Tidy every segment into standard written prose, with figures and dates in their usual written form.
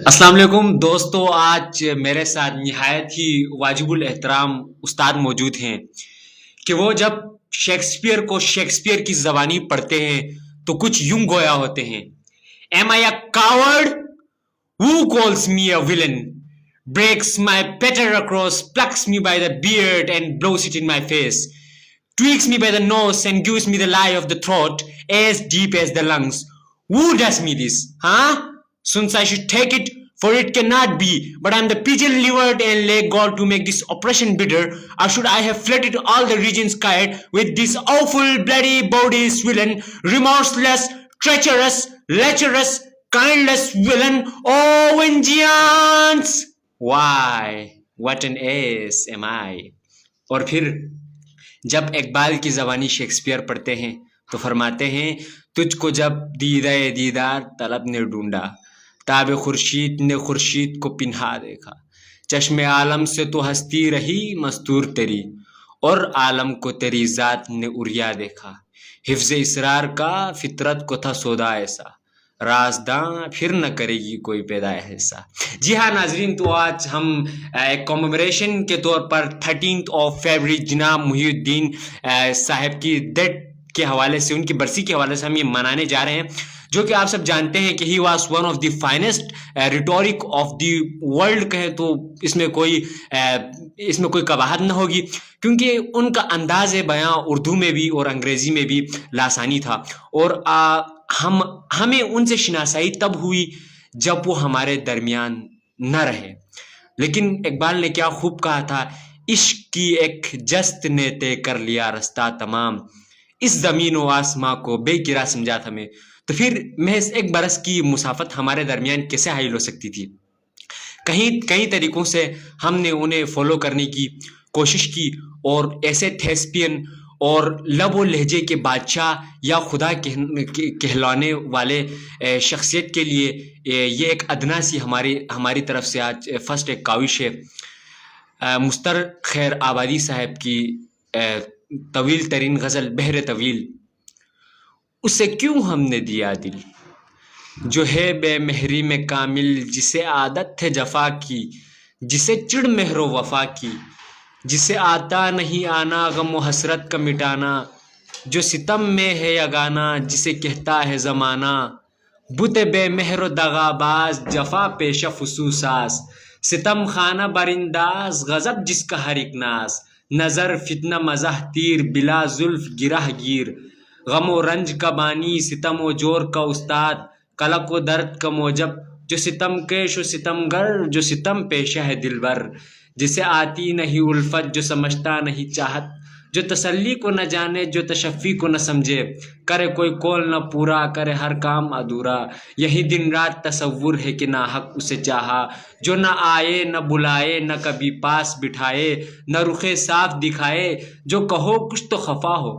السلام علیکم دوستو، آج میرے ساتھ نہایت ہی واجب الاحترام استاد موجود ہیں کہ وہ جب شیکسپیئر کو شیکسپیئر کی زبانی پڑھتے ہیں تو کچھ یوں گویا ہوتے ہیں: Am I a coward? Who calls me a villain? Breaks my petter across, plucks me by the beard and blows it in my face. Tweaks me by the nose and gives me the lie of the throat as deep as the lungs. Who does me this? Huh? Since I should take it, for it cannot be, but I am the pigeon-livered and lay God to make this oppression bitter, or should I have flooded all the regions skied with this awful bloody bodies villain, remorseless, treacherous, lecherous, kindless villain, oh vengeance! Why, what an ass am I! اور پھر جب اقبال کی زبانی Shakespeare پڑھتے ہیں تو فرماتے ہیں: تجھ کو جب دیدہ دیدار طلب نے ڈھونڈا، تاب خورشید نے خورشید کو پنہا دیکھا، چشم عالم سے تو ہستی رہی مستور تیری، اور عالم کو تیری ذات نے اریا دیکھا، حفظ اسرار کا فطرت کو تھا سودا ایسا، رازداں پھر نہ کرے گی کوئی پیدا ایسا۔ جی ہاں ناظرین، تو آج ہم ایک کمیموریشن کے طور پر 13 فروری جناب محی الدین صاحب کی ڈیتھ کے حوالے سے، ان کی برسی کے حوالے سے ہم یہ منانے جا رہے ہیں، جو کہ آپ سب جانتے ہیں کہ he was one of the finest rhetoric of the world کہیں تو اس میں کوئی قباحت نہ ہوگی، کیونکہ ان کا انداز بیاں اردو میں بھی اور انگریزی میں بھی لاسانی تھا، اور ہمیں ان سے شناسائی تب ہوئی جب وہ ہمارے درمیان نہ رہے۔ لیکن اقبال نے کیا خوب کہا تھا: عشق کی ایک جست نے طے کر لیا رستہ تمام، اس زمین و آسماں کو بے کرا سمجھا تھا میں۔ تو پھر محض ایک برس کی مسافت ہمارے درمیان کیسے حائل ہو سکتی تھی؟ کئی طریقوں سے ہم نے انہیں فالو کرنے کی کوشش کی، اور ایسے تھیسپین اور لب و لہجے کے بادشاہ یا خدا کہلانے والے شخصیت کے لیے یہ ایک ادنا سی ہماری طرف سے آج فرسٹ ایک کاوش ہے۔ مستر خیر آبادی صاحب کی طویل ترین غزل بحر طویل: اسے کیوں ہم نے دیا دل، جو ہے بے مہری میں کامل، جسے عادت ہے جفا کی، جسے چڑ مہر و وفا کی، جسے آتا نہیں آنا غم و حسرت کا مٹانا، جو ستم میں ہے یگانا، جسے کہتا ہے زمانہ، بت بے مہر و دغا باز، جفا پیشہ فسوساز، ستم خانہ برانداز، غضب جس کا ہر ایک ناز، نظر فتنہ مزاح تیر، بلا زلف گرہ گیر، غم و رنج کا بانی، ستم و جور کا استاد، قلق و درد کا موجب، جو ستم کیش و ستم گر، جو ستم پیشہ ہے دلبر، جسے آتی نہیں الفت، جو سمجھتا نہیں چاہت، جو تسلی کو نہ جانے، جو تشفی کو نہ سمجھے، کرے کوئی کول نہ پورا، کرے ہر کام ادھورا، یہی دن رات تصور ہے کہ ناحق اسے چاہا، جو نہ آئے نہ بلائے، نہ کبھی پاس بٹھائے، نہ رخے صاف دکھائے، جو کہو کچھ تو خفا ہو،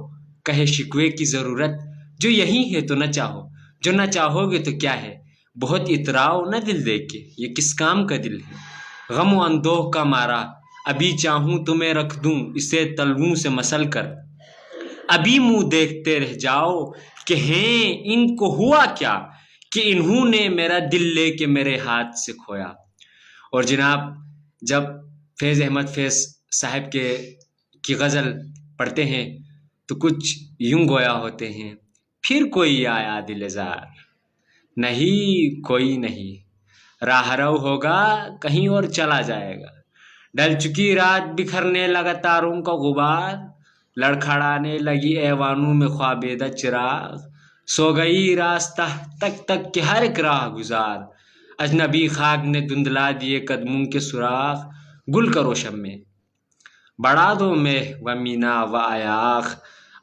کہے شکوے کی ضرورت، جو یہی ہے تو نہ چاہو، جو نہ چاہو گے تو کیا ہے، بہت اتراؤ نہ دل دے کے، یہ کس کام کا دل ہے، غم و اندوہ کا مارا، ابھی چاہوں تمہیں رکھ دوں اسے تلووں سے مسل کر، ابھی منہ دیکھتے رہ جاؤ کہ ہیں ان کو ہوا کیا، کہ انہوں نے میرا دل لے کے میرے ہاتھ سے کھویا۔ اور جناب جب فیض احمد فیض صاحب کی غزل پڑھتے ہیں تو کچھ یوں گویا ہوتے ہیں: پھر کوئی آیا دل زار، نہیں کوئی نہیں، راہ رو ہوگا کہیں اور چلا جائے گا، ڈل چکی رات بکھرنے لگا تاروں کا غبار، لڑکھڑانے لگی ایوانوں میں خوابیدہ چراغ، سو گئی راستہ تک تک کہ ہر ایک راہ گزار، اجنبی خاک نے دھندلا دیے قدموں کے سراغ، گل کرو شب میں بڑھا دو مہ و مینا و عیاق،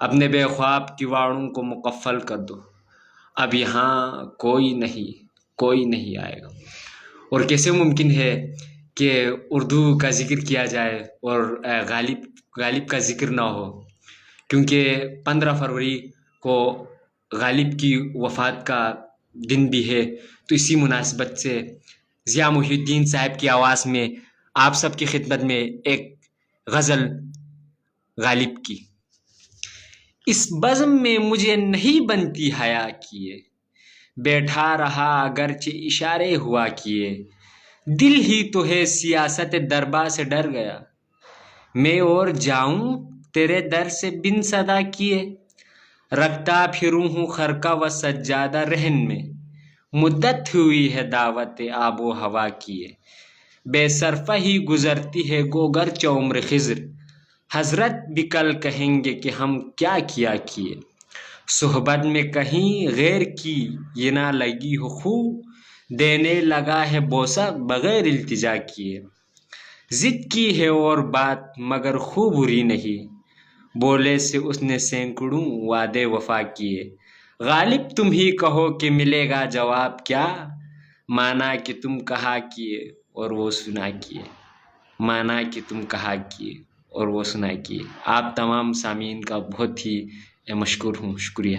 اپنے بے خواب کیواڑوں کو مقفل کر دو، اب یہاں کوئی نہیں آئے گا۔ اور کیسے ممکن ہے کہ اردو کا ذکر کیا جائے اور غالب کا ذکر نہ ہو، کیونکہ 15 فروری کو غالب کی وفات کا دن بھی ہے، تو اسی مناسبت سے ضیاء محی الدین صاحب کی آواز میں آپ سب کی خدمت میں ایک غزل غالب کی: اس بزم میں مجھے نہیں بنتی حیا کیے، بیٹھا رہا اگرچہ اشارے ہوا کیے، دل ہی تو ہے سیاست دربار سے ڈر گیا، میں اور جاؤں تیرے در سے بن صدا کیے، رکھتا پھروں ہوں خرقہ و سجادہ رہن میں، مدت ہوئی ہے دعوت آب و ہوا کیے، بے صرفہ ہی گزرتی ہے گوگرچہ عمر خضر، حضرت بھی کل کہیں گے کہ ہم کیا کیا کیے، صحبت میں کہیں غیر کی یہ نہ لگی ہو خو، دینے لگا ہے بوسہ بغیر التجا کیے، ضد کی ہے اور بات مگر خو بری نہیں، بولے سے اس نے سینکڑوں وعدے وفا کیے، غالب تم ہی کہو کہ ملے گا جواب کیا، مانا کہ تم کہا کیے اور وہ سنا کیے، مانا کہ تم کہا کیے اور وہ سنا کیے۔ آپ تمام سامعین کا بہت ہی مشکور ہوں، شکریہ۔